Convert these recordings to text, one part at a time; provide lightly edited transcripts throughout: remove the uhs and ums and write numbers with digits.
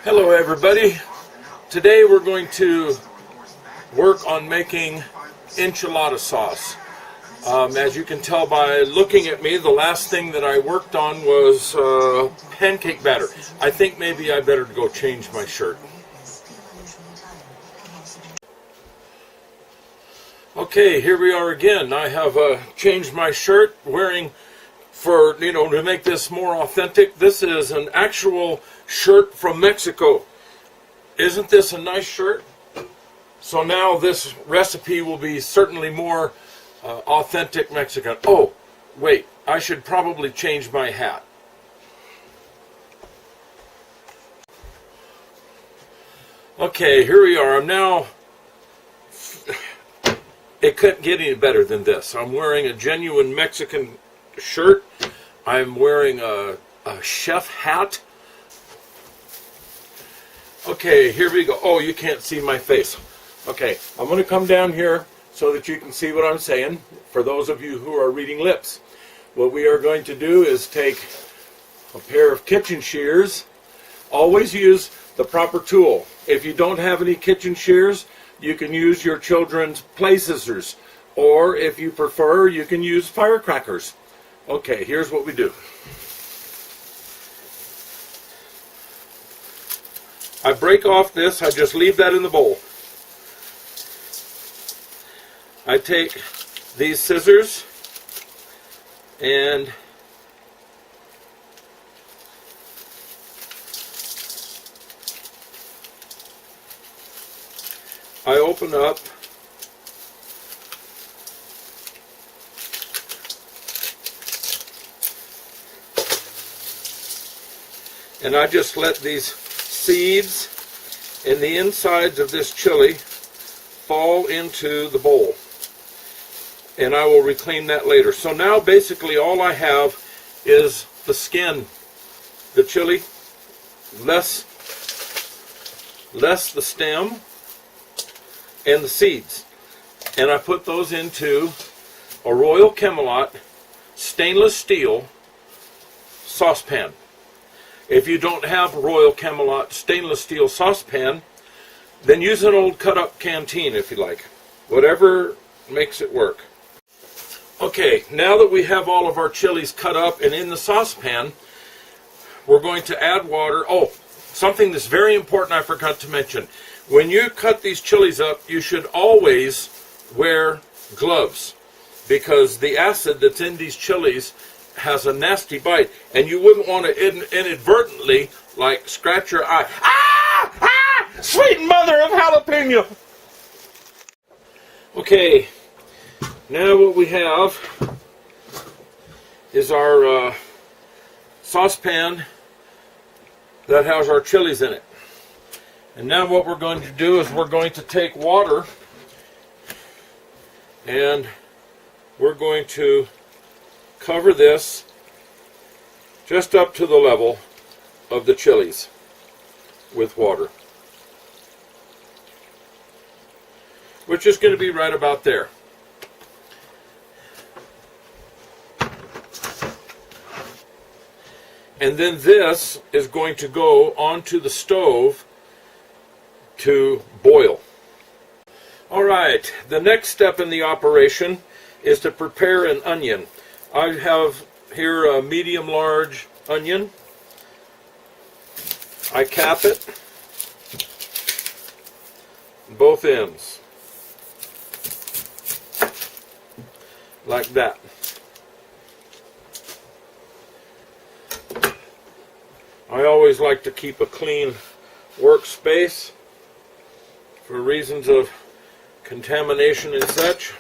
Hello everybody. Today we're going to work on making enchilada sauce. As you can tell by looking at me, the last thing that I worked on was pancake batter. I think maybe I better go change my shirt. Okay, here we are again. I have changed my shirt, wearing to make this more authentic. This is an actual shirt from Mexico. Isn't this a nice shirt? So now this recipe will be certainly more authentic Mexican. Oh, wait, I should probably change my hat. Okay, here we are. It couldn't get any better than this. I'm wearing a genuine Mexican shirt. I'm wearing a chef hat. Okay, here we go. Oh, you can't see my face. Okay, I'm going to come down here so that you can see what I'm saying. For those of you who are reading lips, what we are going to do is take a pair of kitchen shears. Always use the proper tool. If you don't have any kitchen shears, you can use your children's play scissors, or if you prefer, you can use firecrackers. Okay, here's what we do. I break off this, I just leave that in the bowl. I take these scissors and I open up and I just let these seeds and the insides of this chili fall into the bowl, and I will reclaim that later. So now basically all I have is the skin, the chili, less the stem and the seeds, and I put those into a Royal Camelot stainless steel saucepan. If you don't have Royal Camelot stainless steel saucepan, then use an old cut-up canteen if you like. Whatever makes it work. Okay, now that we have all of our chilies cut up and in the saucepan, we're going to add water. Oh, something that's very important I forgot to mention. When you cut these chilies up, you should always wear gloves, because the acid that's in these chilies has a nasty bite, and you wouldn't want to inadvertently, like, scratch your eye. Ah! Ah! Sweet mother of jalapeno! Okay, now what we have is our saucepan that has our chilies in it. And now what we're going to do is we're going to take water and we're going to cover this just up to the level of the chilies with water, which is going to be right about there. And then this is going to go onto the stove to boil. Alright, the next step in the operation is to prepare an onion. I have here a medium large onion. I cap it, both ends, like that. I always like to keep a clean workspace for reasons of contamination and such.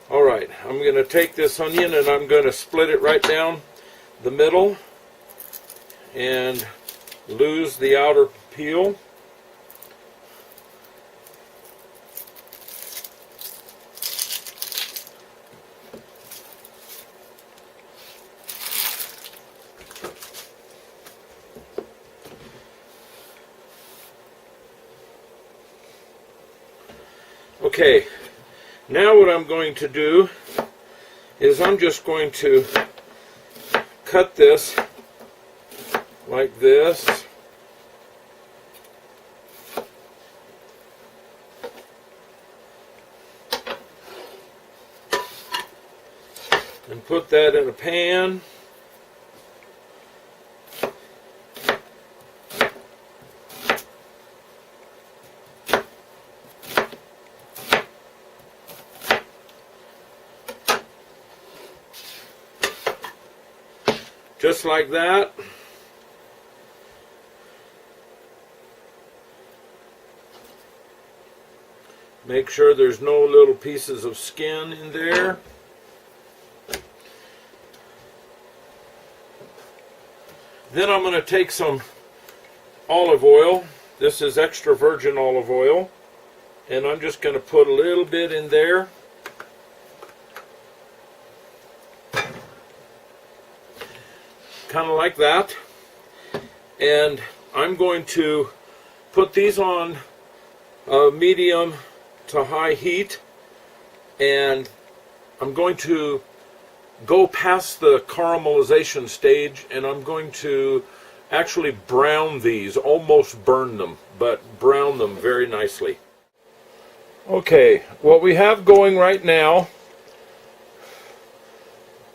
Alright, I'm going to take this onion and I'm going to split it right down the middle and lose the outer peel. Okay, now what I'm going to do is I'm just going to cut this like this, put that in a pan. Just like that. Make sure there's no little pieces of skin in there. Then I'm going to take some olive oil. This is extra virgin olive oil. And I'm just going to put a little bit in there. Kind of like that. And I'm going to put these on medium to high heat, and I'm going to go past the caramelization stage, and I'm going to actually brown these, almost burn them, but brown them very nicely. Okay, what we have going right now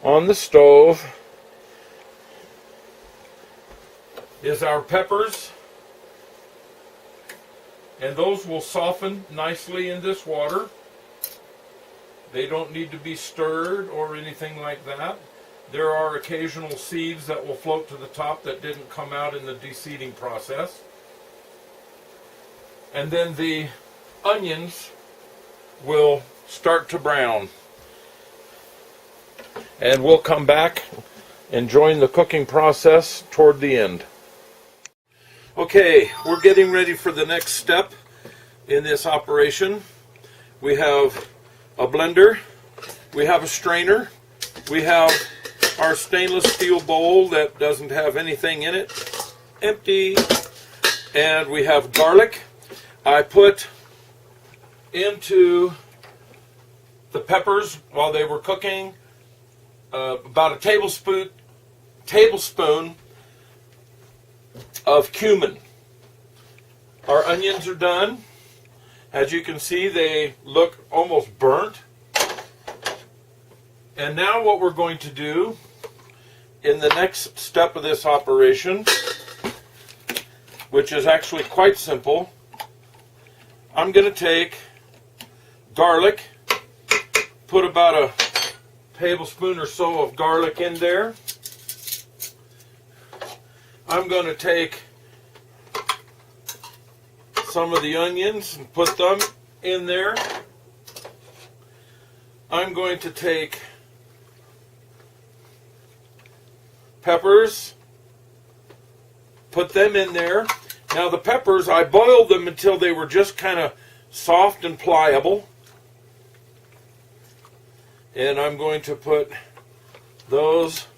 on the stove is our peppers, and those will soften nicely in this water. They don't need to be stirred or anything like that. There are occasional seeds that will float to the top that didn't come out in the deseeding process. And then the onions will start to brown. And we'll come back and join the cooking process toward the end. Okay, we're getting ready for the next step in this operation. We have a blender, we have a strainer, we have our stainless steel bowl that doesn't have anything in it, empty, and we have garlic. I put into the peppers while they were cooking about a tablespoon of cumin. Our onions are done. As you can see, they look almost burnt. And now what we're going to do in the next step of this operation, which is actually quite simple, I'm going to take garlic, put about a tablespoon or so of garlic in there. I'm going to take some of the onions and put them in there. I'm going to take peppers, put them in there. Now the peppers, I boiled them until they were just kind of soft and pliable. And I'm going to put those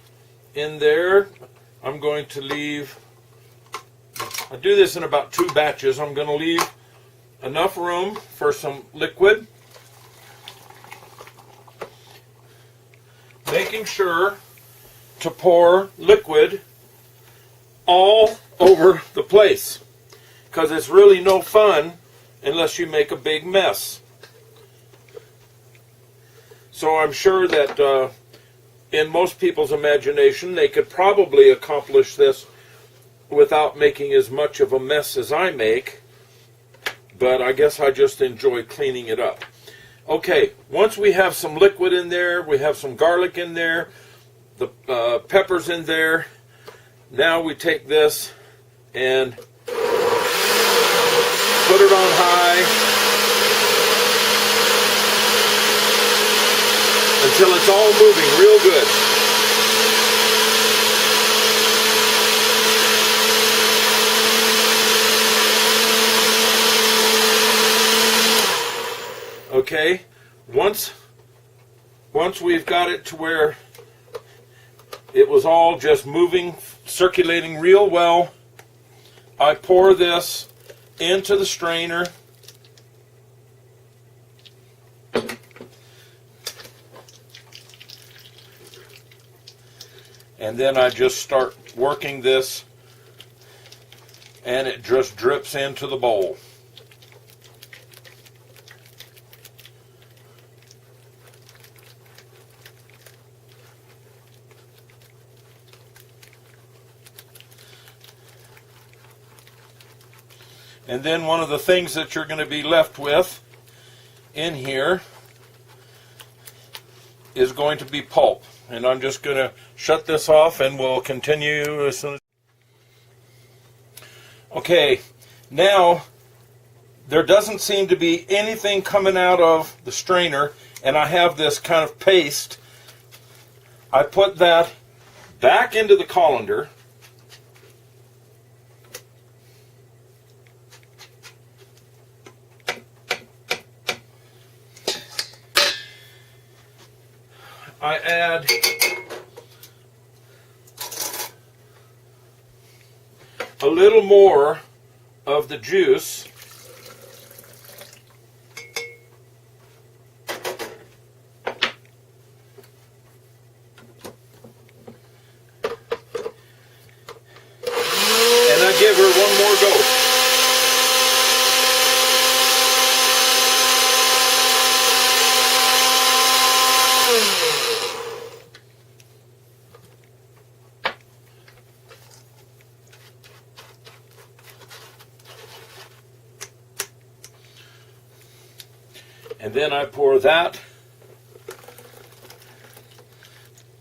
in there. I'm going to leave, I do this in about 2 batches. I'm going to leave enough room for some liquid. Making sure to pour liquid all over the place, because it's really no fun unless you make a big mess. So I'm sure that in most people's imagination they could probably accomplish this without making as much of a mess as I make, but I guess I just enjoy cleaning it up. Okay, once we have some liquid in there, we have some garlic in there, the peppers in there, now we take this and put it on high until it's all moving real good. Okay, once we've got it to where it was all just moving, circulating real well, I pour this into the strainer. And then I just start working this, and it just drips into the bowl. And then one of the things that you're going to be left with in here is going to be pulp. And I'm just going to shut this off and we'll continue as soon as... Okay, now there doesn't seem to be anything coming out of the strainer, and I have this kind of paste. I put that back into the colander. I add a little more of the juice. And I give her one more go. And then I pour that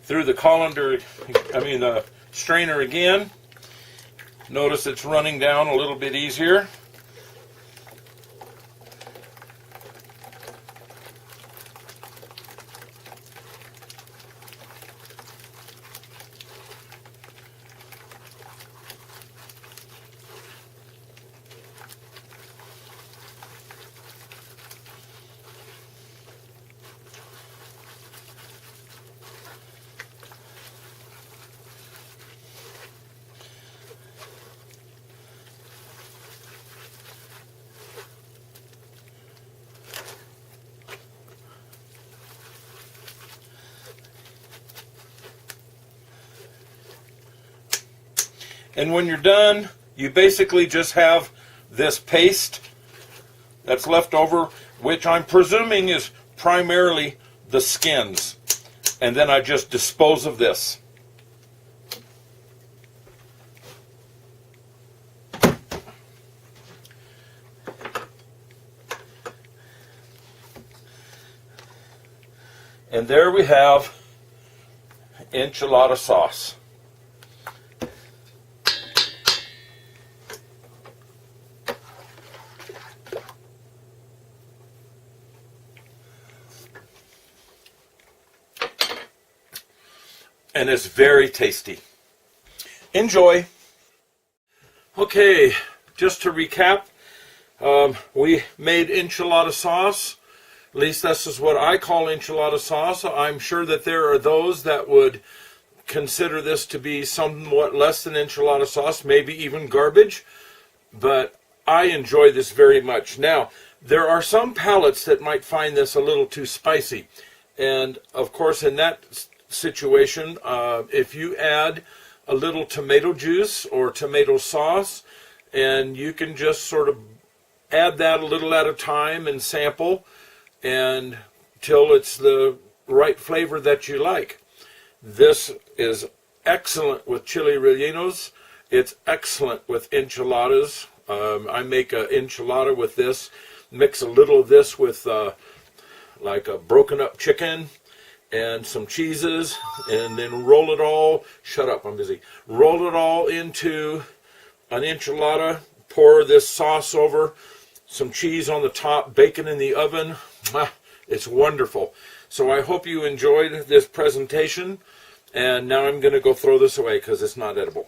through the colander, the strainer again. Notice it's running down a little bit easier. And when you're done, you basically just have this paste that's left over, which I'm presuming is primarily the skins. And then I just dispose of this. And there we have enchilada sauce. And it's very tasty. Enjoy. Okay, just to recap, we made enchilada sauce. At least this is what I call enchilada sauce. I'm sure that there are those that would consider this to be somewhat less than enchilada sauce, maybe even garbage, but I enjoy this very much. Now, there are some palates that might find this a little too spicy, and of course in that situation, if you add a little tomato juice or tomato sauce, and you can just sort of add that a little at a time and sample and till it's the right flavor that you like. This is excellent with chili rellenos. It's excellent with enchiladas. I make an enchilada with this, mix a little of this with like a broken up chicken and some cheeses, and then roll it all, shut up, I'm busy, roll it all into an enchilada, pour this sauce over, some cheese on the top, bacon in the oven. It's wonderful. So I hope you enjoyed this presentation, and now I'm going to go throw this away because it's not edible.